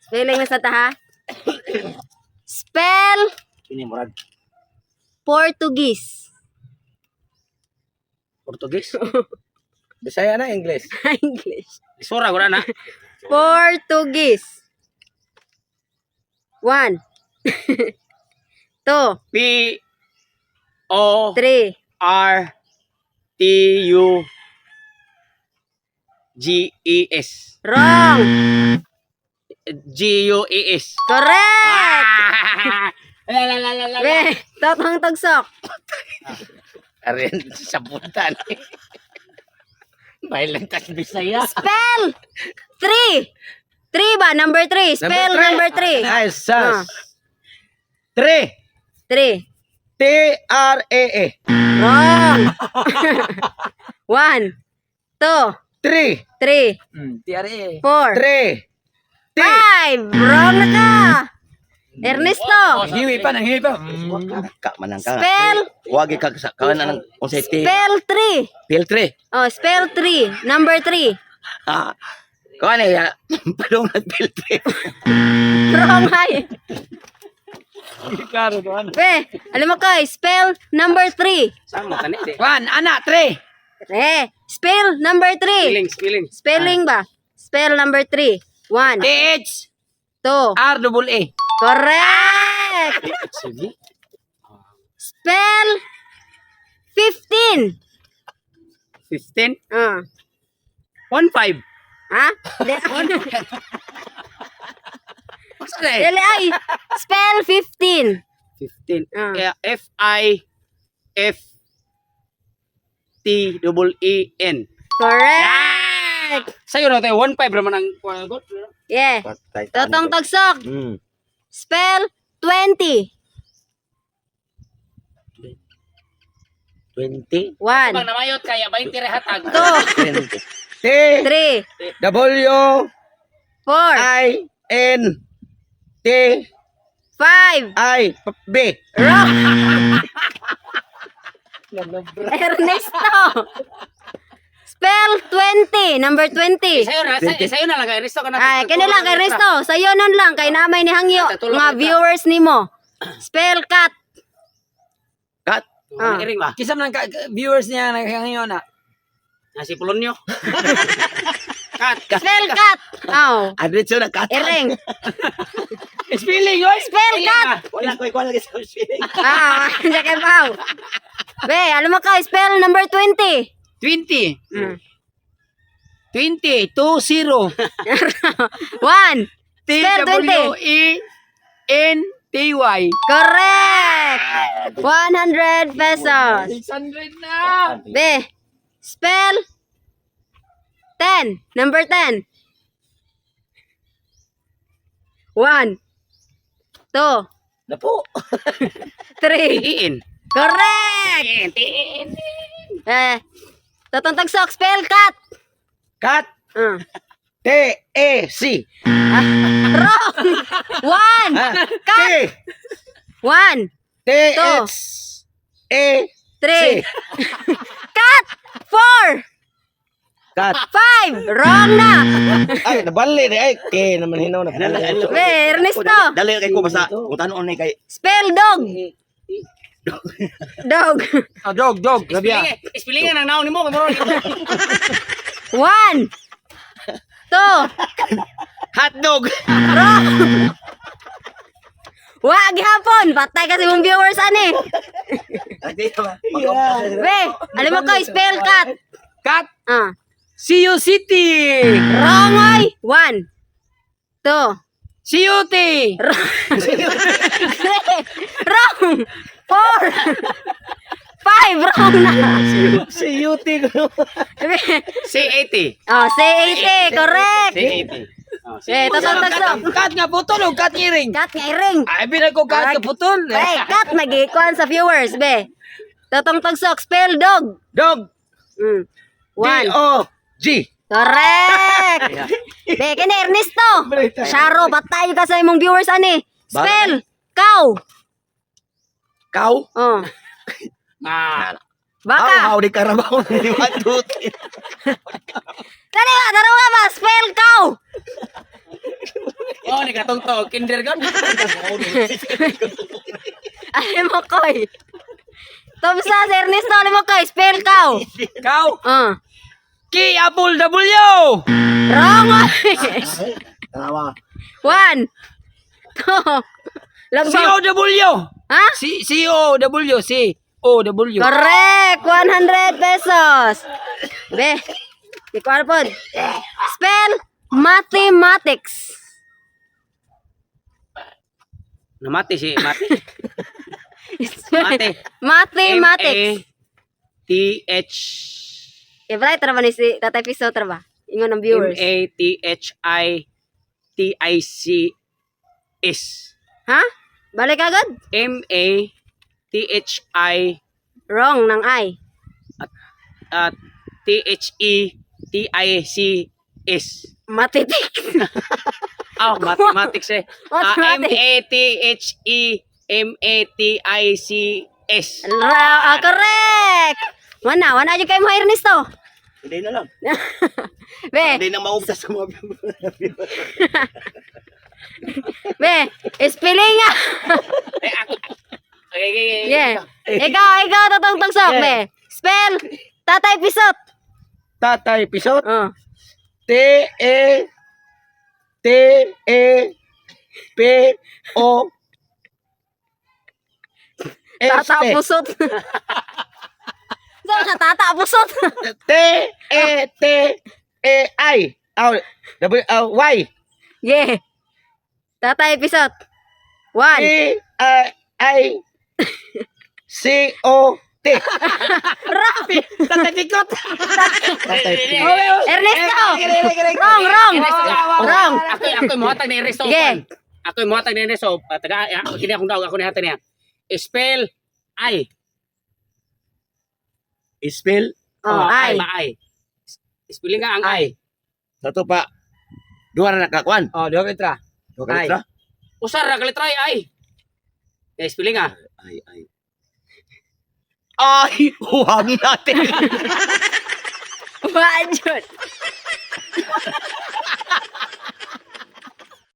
Spelling na sa taha. Spell Ini murag Portuguese. Portugis. Bisaya na English. English. Isura ko na. Portuguese. 1 2 P O 3 R T U G E S. Wrong. G U E S. Correct. La. Be, totong tugsok. Arin sa puntan. Bailan tas Bisaya. Spell 3. 3 ba? Number 3. Spell number 3. Ay, sas. 3. 3. T R A E. Wrong. 1 2 3. 3 T R A. 4 3. 5. Wrong na ka. Ernesto. Hiwi pa. Ka manang ka. Spell. Wagi ka sa kawan nang unsay T. Spell 3. Pil 3. Oh, spell 3. Number 3. Ah. Kawan ya. Padong na pil 3. Wrong ay. Klaro doan. Be, alam mo ko, spell number 3. Sama tani de. 1 anak 3. Spell number 3. Spelling. Spelling ba? Spell number 3. 1 T H 2 R double A. Correct. Sige. Spell 15. 15 Ah. 15. Ha? Dili ay. Spell 15. 15. Ah. Kaya F I F T double E N. Correct. Sayo na tayo 15 raman ang good. Yeah. Totong tagsok. Spell 20. 20. 1 Pag namayot kaya 20 rehatag. 2 T 3 W 4 I N T 5. I B. Wrong. Ernesto. Spell 20. Number 20. Sayo na lang kay Risto ka na. Ay, kani lang kay Resto. Sayo nun lang kay namay ni Hangyo. Mga viewers nimo. Spell cat. Kat. Ah. Iring ba? Kisam ng viewers niya ngayon na. Nasi Polonyo. Kat. Spell cat. Oh. Adretso na kat. Iring. Spelling oy. Spell cat. Wala ko ikuan lagi sa spelling. Ah, kanya kay Pao. Be, alam mo ka, spell number 20. 20. Mm. 20 20 1. T Spell W 20. E N T Y. Correct. 100 pesos. 600 na. Be, spell 10. Number 10. 1 2 Napo. 3. Iin. Correct. Totong tagsok, spell cat. Kat. T E C. Wrong. 1. Cat. T 1 T H E 3. Cat. 4 Kat. 5. Wrong na. Ay, nabali di ay. T naman hinaw na. Be, Ernesto. Dali kay ko basta kung tanong ni kay Spell dog. Dog. Dog. Grabe. Spellingan ang naon nimo kay 1 2 hotdog. Wrong. Wag hapon. Patay kasi mong viewers ani. Be, alam mo ko, spell cat. Cat. Ah. CU City. Wrong ay. 1 2 CUT. Wrong. 4 5. Wrong na. CUT ko. C80. Oh, say 80. Correct. C80. Totong tagsok. Cat nga putol o cat ngiring. Cat nga iring. Ay binag ko cat nga putol. Cat nagikuan sa viewers, be. Totong tagsok. Spell dog. Dog. 1 D O G. Correct. Be, kini Ernesto. Sharo, patay ka sa imong viewers ani. Spell cow. Cow. Oh. Baka. How di karabaw ni Matut. Dali ba, darawa ba? Spell cow. Oh, ni katong to, kindergarten. Alam mo, Koy. Tomsa, si Ernesto, alam mo, Koy. Spell cow. Cow. K-apple-W. Wrong. Tama. 1, 2, lagbang. C-O-W. Ha? C-O-W. C-O-W. Correct! 100 pesos! Be, di ko ano po. Spell mathematics. Namati si Mati. Spell mathematics. M-A-T-H Ibalay, tara ba ni si Tatay Piso, tara ba? Ingon ng viewers. M-A-T-H-I-T-I-C-S. Ha? Balik agad? M-A-T-H-I Wrong, ng I. T-H-E-T-I-C-S. Matitics. Oh, mathematics eh. Mathematics. M-A-T-H-E-M-A-T-I-C-S. Correct! Wana dyan kayo mga Ernesto. Hindi na lang. Be, Hindi na maugtas sa mga be, spelling nga. Okay. Yeah. Ikaw, tatong-tongsok, be. Spell, Tatay Pisot. Tatay Pisot. Oh. T-E-P-O Tata Pusot. Saan ka, Tata Pusot? T-E-T-E-I Y Yeah. Tatay Pisot. 1. T-I-C-O-T Tatay Pikot. Tatay Pisot. Ernesto. Wrong. Ako mohatag ni Reso. Sige. Ako mohatag ni Reso. Taga kini akong daw ako ni hatag niya. Spell I. Spell Oh, I. I. Spelling nga ang I. Sato pa. Dua na nakakuan. Oh, dua ka Dua ka letra. Usar ra kali try I. Spelling nga. Ay. Huwag natin. Wajud.